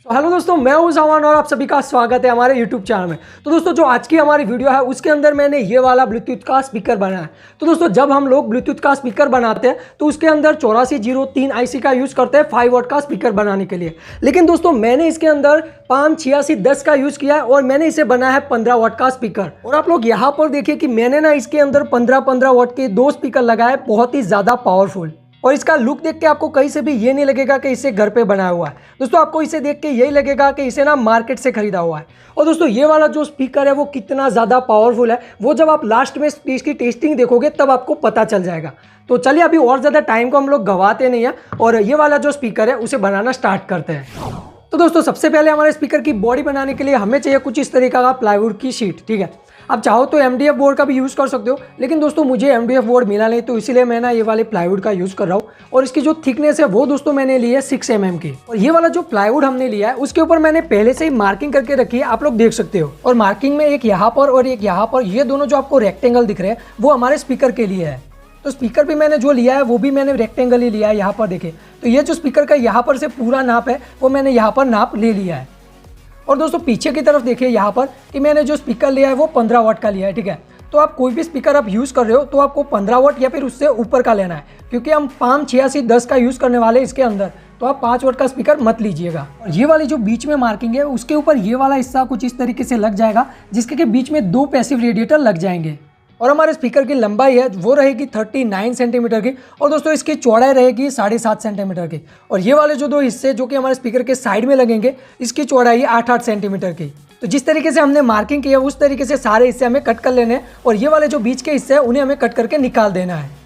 Hello दोस्तों, मैं हूं जवान और आप सभी का स्वागत है हमारे YouTube चैनल में। तो दोस्तों, जो आज की हमारी वीडियो है उसके अंदर मैंने ये वाला ब्लूटूथ का स्पीकर बनाया है। तो दोस्तों, जब हम लोग ब्लूटूथ का स्पीकर बनाते हैं तो उसके अंदर 8403 IC का यूज़ करते हैं 5 वाट का स्पीकर बनाने के लिए। लेकिन दोस्तों, मैंने इसके अंदर 58610 का यूज़ किया है और मैंने इसे बनाया है 15 वाट का स्पीकर। और आप लोग यहाँ पर देखिए कि मैंने ना इसके अंदर 15 वाट के 2 स्पीकर लगाए, बहुत ही ज़्यादा पावरफुल। और इसका लुक देख के आपको कहीं से भी ये नहीं लगेगा कि इसे घर पे बनाया हुआ है। दोस्तों, आपको इसे देख के यही लगेगा कि इसे ना मार्केट से खरीदा हुआ है। और दोस्तों, ये वाला जो स्पीकर है वो कितना ज़्यादा पावरफुल है वो जब आप लास्ट में इसकी टेस्टिंग देखोगे तब आपको पता चल जाएगा। तो चलिए, अभी और ज़्यादा टाइम को हम लोग गंवाते नहीं हैं और ये वाला जो स्पीकर है उसे बनाना स्टार्ट करते हैं। तो दोस्तों, सबसे पहले हमारे स्पीकर की बॉडी बनाने के लिए हमें चाहिए कुछ इस तरीका का प्लाईवुड की शीट। ठीक है, आप चाहो तो MDF बोर्ड का भी यूज़ कर सकते हो, लेकिन दोस्तों मुझे MDF बोर्ड मिला नहीं तो इसीलिए मैं ना ये वाले प्लाईवुड का यूज़ कर रहा हूँ। और इसकी जो थिकनेस है वो दोस्तों मैंने ली है 6 mm की। और ये वाला जो प्लाईवुड हमने लिया है उसके ऊपर मैंने पहले से ही मार्किंग करके रखी है, आप लोग देख सकते हो। और मार्किंग में एक यहाँ पर और एक यहाँ पर, ये दोनों जो आपको रेक्टेंगल दिख रहे हैं वो हमारे स्पीकर के लिए है। तो स्पीकर भी मैंने जो लिया है वो भी मैंने रेक्टेंगल ही लिया है। यहाँ पर देखें तो ये जो स्पीकर का यहाँ पर से पूरा नाप है वो मैंने यहाँ पर नाप ले लिया है। और दोस्तों, पीछे की तरफ देखिए यहाँ पर कि मैंने जो स्पीकर लिया है वो 15 वाट का लिया है। ठीक है, तो आप कोई भी स्पीकर आप यूज़ कर रहे हो तो आपको 15 वाट या फिर उससे ऊपर का लेना है, क्योंकि हम 58610 का यूज़ करने वाले हैं इसके अंदर। तो आप 5 वाट का स्पीकर मत लीजिएगा। और ये वाली जो बीच में मार्किंग है उसके ऊपर ये वाला हिस्सा कुछ इस तरीके से लग जाएगा, जिसके के बीच में 2 पैसिव रेडिएटर लग जाएंगे। और हमारे स्पीकर की लंबाई है वो रहेगी 39 सेंटीमीटर की। और दोस्तों, इसकी चौड़ाई रहेगी 7.5 सेंटीमीटर की। और ये वाले जो 2 हिस्से जो कि हमारे स्पीकर के साइड में लगेंगे, इसकी चौड़ाई 8-8 सेंटीमीटर की। तो जिस तरीके से हमने मार्किंग की है उस तरीके से सारे हिस्से हमें कट कर लेने हैं। और ये वाले जो बीच के हिस्से हैं उन्हें हमें कट करके निकाल देना है।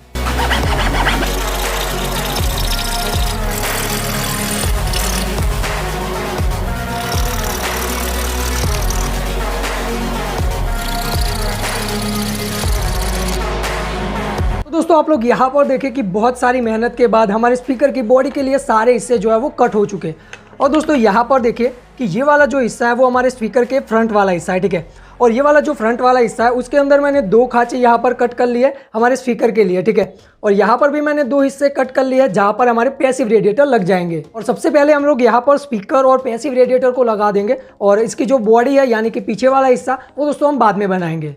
दोस्तों, आप लोग यहाँ पर देखें कि बहुत सारी मेहनत के बाद हमारे स्पीकर की बॉडी के लिए सारे हिस्से जो है वो कट हो चुके हैं। और दोस्तों, यहाँ पर देखिए कि ये वाला जो हिस्सा है वो हमारे स्पीकर के फ्रंट वाला हिस्सा है। ठीक है, और ये वाला जो फ्रंट वाला हिस्सा है उसके अंदर मैंने 2 खांचे यहाँ पर कट कर लिए हमारे स्पीकर के लिए। ठीक है, और यहाँ पर भी मैंने 2 हिस्से कट कर लिए जहाँ पर हमारे पैसिव रेडिएटर लग जाएंगे। और सबसे पहले हम लोग यहाँ पर स्पीकर और पैसिव रेडिएटर को लगा देंगे और इसकी जो बॉडी है यानी कि पीछे वाला हिस्सा वो दोस्तों हम बाद में बनाएंगे।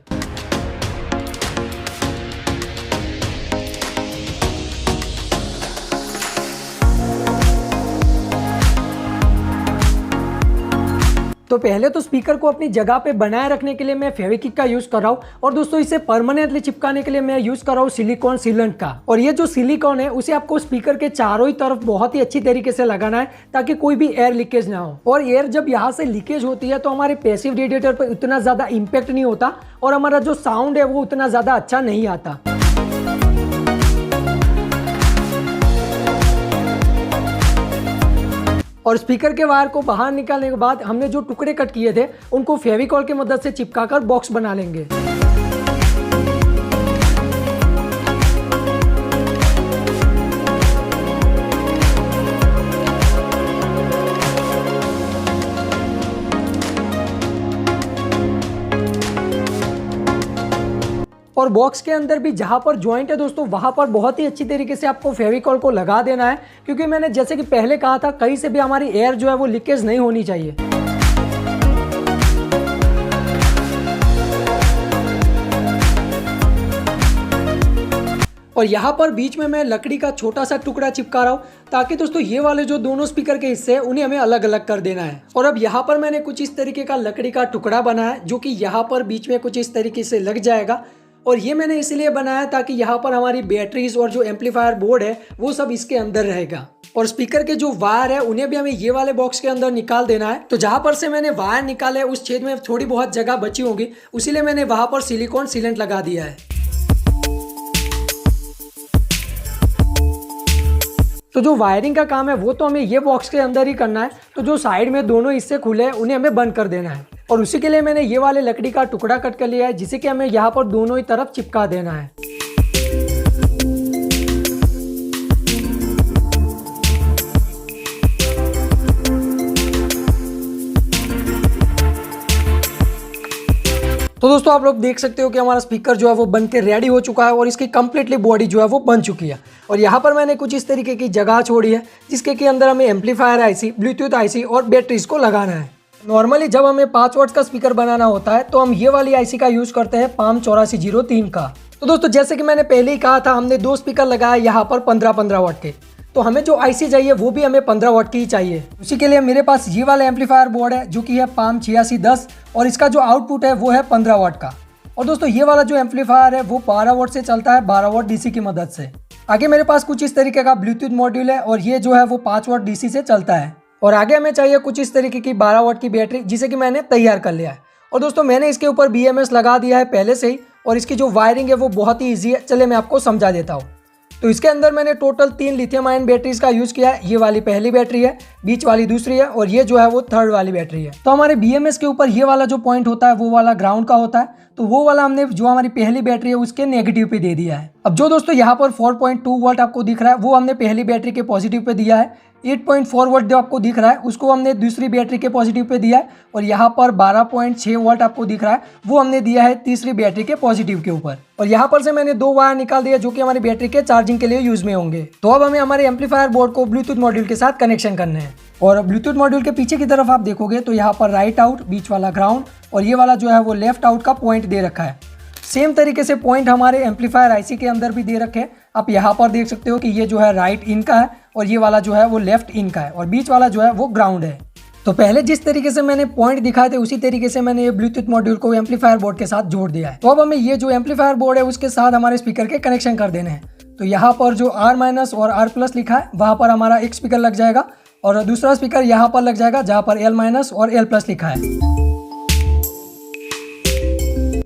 तो पहले तो स्पीकर को अपनी जगह पे बनाए रखने के लिए मैं फेविक्विक का यूज़ कर रहा हूँ। और दोस्तों, इसे परमानेंटली चिपकाने के लिए मैं यूज़ कर रहा हूँ सिलिकॉन सीलेंट का। और ये जो सिलिकॉन है उसे आपको स्पीकर के चारों ही तरफ बहुत ही अच्छी तरीके से लगाना है ताकि कोई भी एयर लीकेज ना हो। और एयर जब यहाँ से लीकेज होती है तो हमारे पैसिव रेडिएटर पर उतना ज़्यादा इम्पैक्ट नहीं होता और हमारा जो साउंड है वो उतना ज़्यादा अच्छा नहीं आता। और स्पीकर के वायर को बाहर निकालने के बाद हमने जो टुकड़े कट किए थे उनको फेविकॉल की मदद से चिपकाकर बॉक्स बना लेंगे। और बॉक्स के अंदर भी जहाँ पर जॉइंट है दोस्तों वहाँ पर बहुत ही अच्छी तरीके से आपको फेविकॉल को लगा देना है, क्योंकि मैंने जैसे कि पहले कहा था कहीं से भी हमारी एयर जो है वो लीकेज नहीं होनी चाहिए। और यहाँ पर बीच में मैं लकड़ी का छोटा सा टुकड़ा चिपका रहा हूँ ताकि दोस्तों ये वाले जो दोनों स्पीकर के हिस्से हैं उन्हें हमें अलग अलग कर देना है। और अब यहाँ पर मैंने कुछ इस तरीके का लकड़ी का टुकड़ा बनाया है जो कि यहाँ पर बीच में कुछ इस तरीके से लग जाएगा। और ये मैंने इसलिए बनाया ताकि यहाँ पर हमारी बैटरीज और जो एम्पलीफायर बोर्ड है वो सब इसके अंदर रहेगा। और स्पीकर के जो वायर है उन्हें भी हमें ये वाले बॉक्स के अंदर निकाल देना है। तो जहाँ पर से मैंने वायर निकाले उस छेद में थोड़ी बहुत जगह बची होगी, उसीलिए मैंने वहाँ पर सिलिकॉन सीलेंट लगा दिया है। तो जो वायरिंग का काम है वो तो हमें ये बॉक्स के अंदर ही करना है। तो जो साइड में दोनों हिस्से खुले हैं उन्हें हमें बंद कर देना है। और उसी के लिए मैंने ये वाले लकड़ी का टुकड़ा कट कर लिया है जिसे कि हमें यहाँ पर दोनों ही तरफ चिपका देना है। तो दोस्तों आप लोग देख सकते हो कि हमारा स्पीकर जो है वो बन के रेडी हो चुका है और इसकी कंप्लीटली बॉडी जो है वो बन चुकी है। और यहाँ पर मैंने कुछ इस तरीके की जगह छोड़ी है जिसके के अंदर हमें एम्पलीफायर आईसी, ब्लूटूथ आईसी और बैटरीज को लगाना है। नॉर्मली जब हमें 5 वाट का स्पीकर बनाना होता है तो हम ये वाली आईसी का यूज़ करते हैं पाम 8403 का। तो दोस्तों जैसे कि मैंने पहले ही कहा था, हमने 2 स्पीकर लगाए यहाँ पर 15-15 वाट के, तो हमें जो आईसी चाहिए वो भी हमें 15 वाट की ही चाहिए। उसी के लिए मेरे पास ये वाला एम्पलीफायर बोर्ड है जो कि है पाम 8610 और इसका जो आउटपुट है वो है 15 वाट का। और दोस्तों ये वाला जो एम्पलीफायर है वो 12 वाट से चलता है, 12 वाट डीसी की मदद से। आगे मेरे पास कुछ इस तरीके का ब्लूटूथ मॉड्यूल है और ये जो है वो 5 वाट डीसी से चलता है। और आगे हमें चाहिए कुछ इस तरीके की 12 वाट की बैटरी जिसे कि मैंने तैयार कर लिया है। और दोस्तों मैंने इसके ऊपर BMS लगा दिया है पहले से ही और इसकी जो वायरिंग है वो बहुत ही ईजी है। चले मैं आपको समझा देता हूँ। तो इसके अंदर मैंने टोटल 3 लिथियम आयन बैटरीज का यूज़ किया है। ये वाली पहली बैटरी है, बीच वाली दूसरी है और ये जो है वो थर्ड वाली बैटरी है। तो हमारे BMS के ऊपर ये वाला जो पॉइंट होता है वो वाला ग्राउंड का होता है, तो वो वाला हमने जो हमारी पहली बैटरी है उसके नेगेटिव पे दे दिया है। अब जो दोस्तों यहाँ पर 4.2 वोल्ट आपको दिख रहा है वो हमने पहली बैटरी के पॉजिटिव पे दिया है। 8.4 वोल्ट जो आपको दिख रहा है उसको हमने दूसरी बैटरी के पॉजिटिव पे दिया है। और यहाँ पर 12.6 वोल्ट आपको दिख रहा है वो हमने दिया है तीसरी बैटरी के पॉजिटिव के ऊपर। और यहाँ पर से मैंने 2 वायर निकाल दिया जो कि हमारी बैटरी के चार्जिंग के लिए यूज में होंगे। तो अब हमें हमारे एम्पलीफायर बोर्ड को ब्लूटूथ मॉड्यूल के साथ कनेक्शन करने हैं। और ब्लूटूथ मॉड्यूल के पीछे की तरफ आप देखोगे तो यहाँ पर राइट आउट, बीच वाला ग्राउंड और ये वाला जो है वो लेफ्ट आउट का पॉइंट दे रखा है। सेम तरीके से पॉइंट हमारे एम्पलीफायर आईसी के अंदर भी दे रखे हैं। आप यहाँ पर देख सकते हो कि ये जो है राइट इन का है और ये वाला जो है वो लेफ्ट इन का है और बीच वाला जो है वो ग्राउंड है। तो पहले जिस तरीके से मैंने पॉइंट दिखाए थे उसी तरीके से मैंने ये ब्लूटूथ मॉड्यूल को एम्पलीफायर बोर्ड के साथ जोड़ दिया है। तो अब हमें ये जो एम्पलीफायर बोर्ड है उसके साथ हमारे स्पीकर के कनेक्शन कर देने हैं। तो यहाँ पर जो R- और R+ लिखा है वहाँ पर हमारा एक स्पीकर लग जाएगा और दूसरा स्पीकर यहाँ पर लग जाएगा जहाँ पर L- और L+ लिखा है।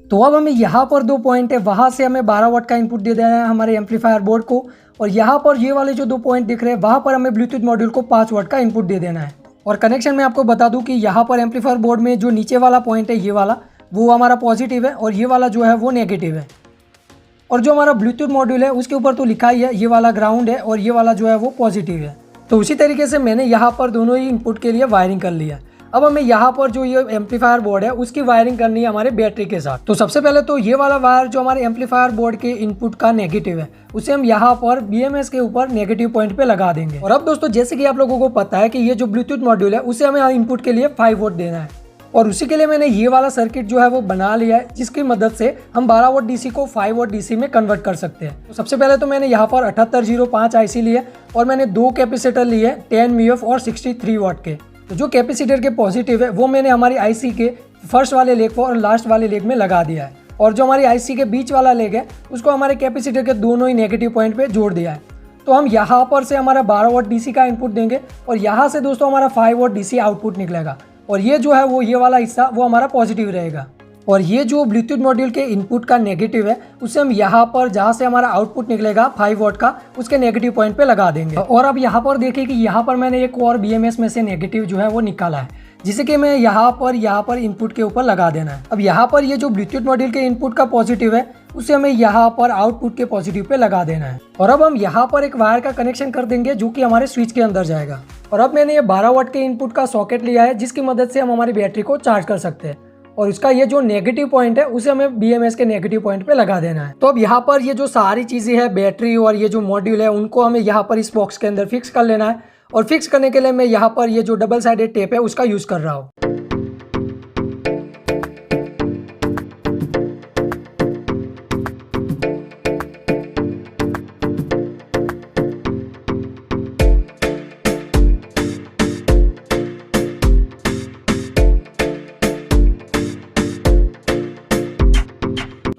तो अब हमें यहाँ पर 2 पॉइंट है, वहाँ से हमें 12 वाट का इनपुट दे देना है हमारे एम्पलीफायर बोर्ड को। और यहाँ पर ये वाले जो 2 पॉइंट दिख रहे हैं वहाँ पर हमें ब्लूटूथ मॉड्यूल को 5 वाट का इनपुट दे देना है। और कनेक्शन में आपको बता दूँ कि यहाँ पर एम्पलीफायर बोर्ड में जो नीचे वाला पॉइंट है ये वाला वो हमारा पॉजिटिव है और ये वाला जो है वो नेगेटिव है। और जो हमारा ब्लूटूथ मॉड्यूल है उसके ऊपर तो लिखा ही है, ये वाला ग्राउंड है और ये वाला जो है वो पॉजिटिव है। तो उसी तरीके से मैंने यहाँ पर दोनों ही इनपुट के लिए वायरिंग कर लिया। अब हमें यहाँ पर जो ये एम्पलीफायर बोर्ड है उसकी वायरिंग करनी है हमारे बैटरी के साथ। तो सबसे पहले तो ये वाला वायर जो हमारे एम्पलीफायर बोर्ड के इनपुट का नेगेटिव है उसे हम यहाँ पर BMS के ऊपर नेगेटिव पॉइंट पे लगा देंगे। और अब दोस्तों जैसे कि आप लोगों को पता है कि ये जो ब्लूटूथ मॉड्यूल है उसे हमें इनपुट के लिए 5 वोल्ट देना है और उसी के लिए मैंने ये वाला सर्किट जो है वो बना लिया है जिसकी मदद से हम 12 वाट डीसी को 5 वाट डीसी में कन्वर्ट कर सकते हैं। तो सबसे पहले तो मैंने यहाँ पर 7805 आईसी लिए और मैंने 2 कैपेसिटर लिए 10 म्यूएफ और 63 वाट के। तो जो कैपेसिटर के पॉजिटिव है वो मैंने हमारी आईसी के फर्स्ट वाले लेग पर और लास्ट वाले लेग में लगा दिया है और जो हमारी आईसी के बीच वाला लेग है उसको हमारे कैपेसिटर के दोनों ही नेगेटिव पॉइंट पे जोड़ दिया है। तो हम यहाँ पर से हमारा 12 वाट डीसी का इनपुट देंगे और यहाँ से दोस्तों हमारा 5 वाट डीसी आउटपुट निकलेगा और ये जो है वो ये वाला हिस्सा वो हमारा पॉजिटिव रहेगा। और ये जो ब्लूटूथ मॉड्यूल के इनपुट का नेगेटिव है उसे हम यहाँ पर जहाँ से हमारा आउटपुट निकलेगा 5 वाट का उसके नेगेटिव पॉइंट पे लगा देंगे। और अब यहाँ पर देखिए कि यहाँ पर मैंने एक और BMS में से नेगेटिव जो है वो निकाला है जिसे कि मैं यहाँ पर इनपुट के ऊपर लगा देना है। अब यहाँ पर ये जो ब्लूटूथ मॉड्यूल के इनपुट का पॉजिटिव है उसे हमें यहाँ पर आउटपुट के पॉजिटिव पे लगा देना है। और अब हम यहाँ पर एक वायर का कनेक्शन कर देंगे जो कि हमारे स्विच के अंदर जाएगा। और अब मैंने ये 12 वाट के इनपुट का सॉकेट लिया है जिसकी मदद से हम हमारी बैटरी को चार्ज कर सकते हैं और इसका ये जो नेगेटिव पॉइंट है उसे हमें BMS के नेगेटिव पॉइंट पे लगा देना है। तो अब यहाँ पर ये जो सारी चीज़ें हैं बैटरी और ये जो मॉड्यूल है उनको हमें यहाँ पर इस बॉक्स के अंदर फिक्स कर लेना है। और फिक्स करने के लिए मैं यहाँ पर ये जो डबल साइडेड टेप है उसका यूज़ कर रहा हूँ।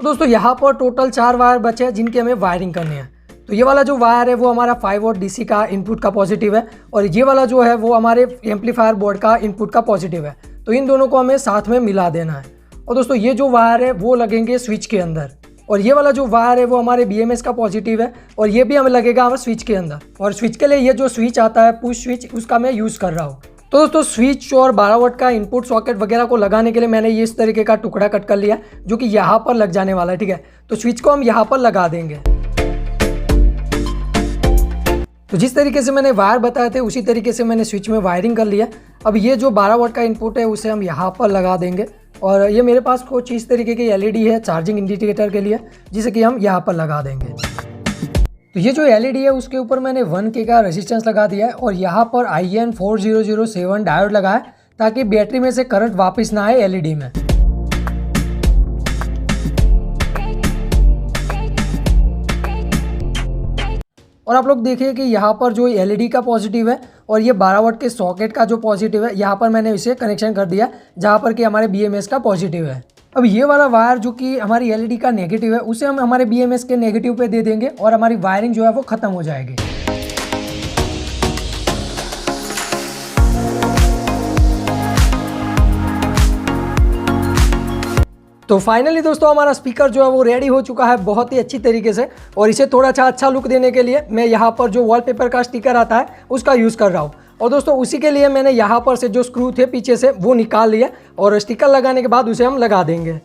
दोस्तों यहाँ पर टोटल 4 वायर बचे हैं जिनकी हमें वायरिंग करनी है। तो ये वाला जो वायर है वो हमारा 5 वाट डीसी का इनपुट का पॉजिटिव है और ये वाला जो है वो हमारे एम्पलीफायर बोर्ड का इनपुट का पॉजिटिव है। तो इन दोनों को हमें साथ में मिला देना है। और दोस्तों ये जो वायर है वो लगेंगे स्विच के अंदर और ये वाला जो वायर है वो हमारे BMS का पॉजिटिव है और ये भी हमें लगेगा हमारे स्विच के अंदर। और स्विच के लिए ये जो स्विच आता है पुश स्विच उसका मैं यूज़ कर रहा हूँ। तो दोस्तों स्विच और 12 वाट का इनपुट सॉकेट वगैरह को लगाने के लिए मैंने ये इस तरीके का टुकड़ा कट कर लिया जो कि यहाँ पर लग जाने वाला है। ठीक है, तो स्विच को हम यहाँ पर लगा देंगे। तो जिस तरीके से मैंने वायर बताए थे उसी तरीके से मैंने स्विच में वायरिंग कर लिया। अब ये जो 12 वाट का इनपुट है उसे हम यहाँ पर लगा देंगे और ये मेरे पास कुछ इस तरीके की एलईडी है चार्जिंग इंडिकेटर के लिए, जिसे कि हम यहाँ पर लगा देंगे। तो ये जो एलईडी है उसके ऊपर मैंने 1K का रेजिस्टेंस लगा दिया है और यहाँ पर IN4007 डायोड लगा है ताकि बैटरी में से करंट वापस ना आए एलईडी में। और आप लोग देखिए कि यहाँ पर जो एलईडी का पॉजिटिव है और ये 12 वाट के सॉकेट का जो पॉजिटिव है, यहाँ पर मैंने इसे कनेक्शन कर दिया जहाँ पर कि हमारे BMS का पॉजिटिव है। अब ये वाला वायर जो कि हमारी एलईडी का नेगेटिव है उसे हम हमारे BMS के नेगेटिव पे दे देंगे और हमारी वायरिंग जो है वो ख़त्म हो जाएगी। तो फाइनली दोस्तों हमारा स्पीकर जो है वो रेडी हो चुका है बहुत ही अच्छी तरीके से, और इसे थोड़ा सा अच्छा लुक देने के लिए मैं यहाँ पर जो वॉलपेपर का स्टिकर आता है उसका यूज़ कर रहा हूँ। और दोस्तों उसी के लिए मैंने यहाँ पर से जो स्क्रू थे पीछे से वो निकाल लिया और स्टिकर लगाने के बाद उसे हम लगा देंगे।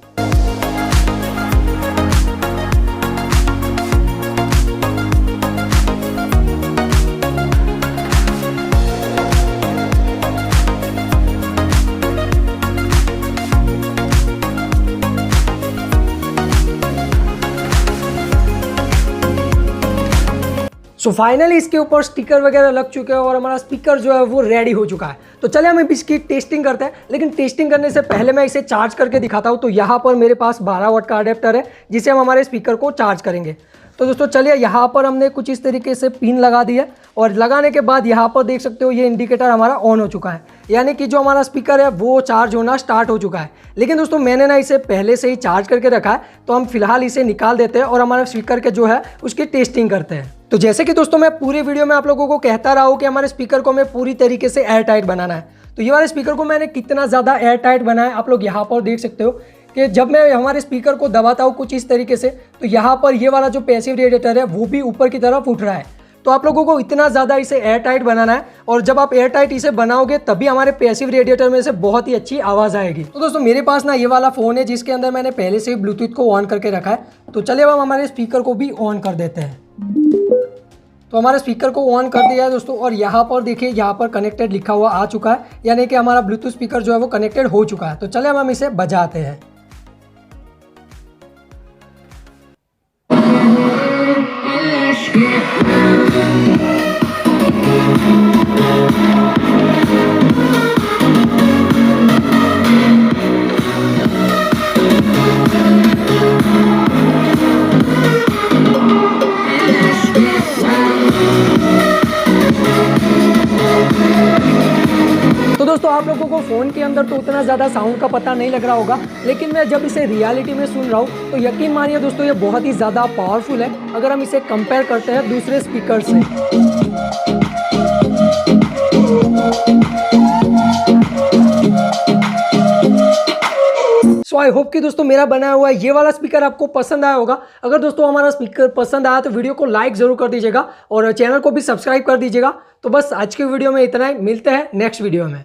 सो फाइनली इसके ऊपर स्टिकर वगैरह लग चुके हैं और हमारा स्पीकर जो है वो रेडी हो चुका है। तो चलिए हम इसकी टेस्टिंग करते हैं, लेकिन टेस्टिंग करने से पहले मैं इसे चार्ज करके दिखाता हूँ। तो यहाँ पर मेरे पास 12 वाट का अडेप्टर है जिसे हम हमारे स्पीकर को चार्ज करेंगे। तो दोस्तों चलिए यहाँ पर हमने कुछ इस तरीके से पिन लगा दिया और लगाने के बाद यहाँ पर देख सकते हो ये इंडिकेटर हमारा ऑन हो चुका है, यानी कि जो हमारा स्पीकर है वो चार्ज होना स्टार्ट हो चुका है। लेकिन दोस्तों मैंने ना इसे पहले से ही चार्ज करके रखा है, तो हम फिलहाल इसे निकाल देते हैं और हमारे स्पीकर के जो है उसकी टेस्टिंग करते हैं। तो जैसे कि दोस्तों मैं पूरी वीडियो में आप लोगों को कहता रहा हूँ कि हमारे स्पीकर को हमें पूरी तरीके से एयर टाइट बनाना है। तो ये वाले स्पीकर को मैंने कितना ज़्यादा एयर टाइट बनाया आप लोग यहाँ पर देख सकते हो कि जब मैं हमारे स्पीकर को दबाता हूँ कुछ इस तरीके से, तो यहाँ पर ये वाला जो पैसिव रेडिएटर है वो भी ऊपर की तरफ उठ रहा है। तो आप लोगों को इतना ज़्यादा इसे एयर टाइट बनाना है, और जब आप एयर टाइट इसे बनाओगे तभी हमारे पैसिव रेडिएटर में से बहुत ही अच्छी आवाज़ आएगी। तो दोस्तों मेरे पास ना ये वाला फ़ोन है जिसके अंदर मैंने पहले से ही ब्लूटूथ को ऑन करके रखा है। तो चलिए अब हम हमारे स्पीकर को भी ऑन कर देते हैं। तो हमारे स्पीकर को ऑन कर दिया है दोस्तों, और यहाँ पर देखिए यहाँ पर कनेक्टेड लिखा हुआ आ चुका है, यानी कि हमारा ब्लूटूथ स्पीकर जो है वो कनेक्टेड हो चुका है। तो चलिए अब हम इसे बजाते हैं। तो दोस्तों आप लोगों को फ़ोन के अंदर तो उतना ज़्यादा साउंड का पता नहीं लग रहा होगा, लेकिन मैं जब इसे रियलिटी में सुन रहा हूँ तो यकीन मानिए दोस्तों ये बहुत ही ज़्यादा पावरफुल है अगर हम इसे कंपेयर करते हैं दूसरे स्पीकर से। सो आई होप कि दोस्तों मेरा बनाया हुआ ये वाला स्पीकर आपको पसंद आया होगा। अगर दोस्तों हमारा स्पीकर पसंद आया तो वीडियो को लाइक ज़रूर कर दीजिएगा और चैनल को भी सब्सक्राइब कर दीजिएगा। तो बस आज की वीडियो में इतना ही, मिलते हैं नेक्स्ट वीडियो में।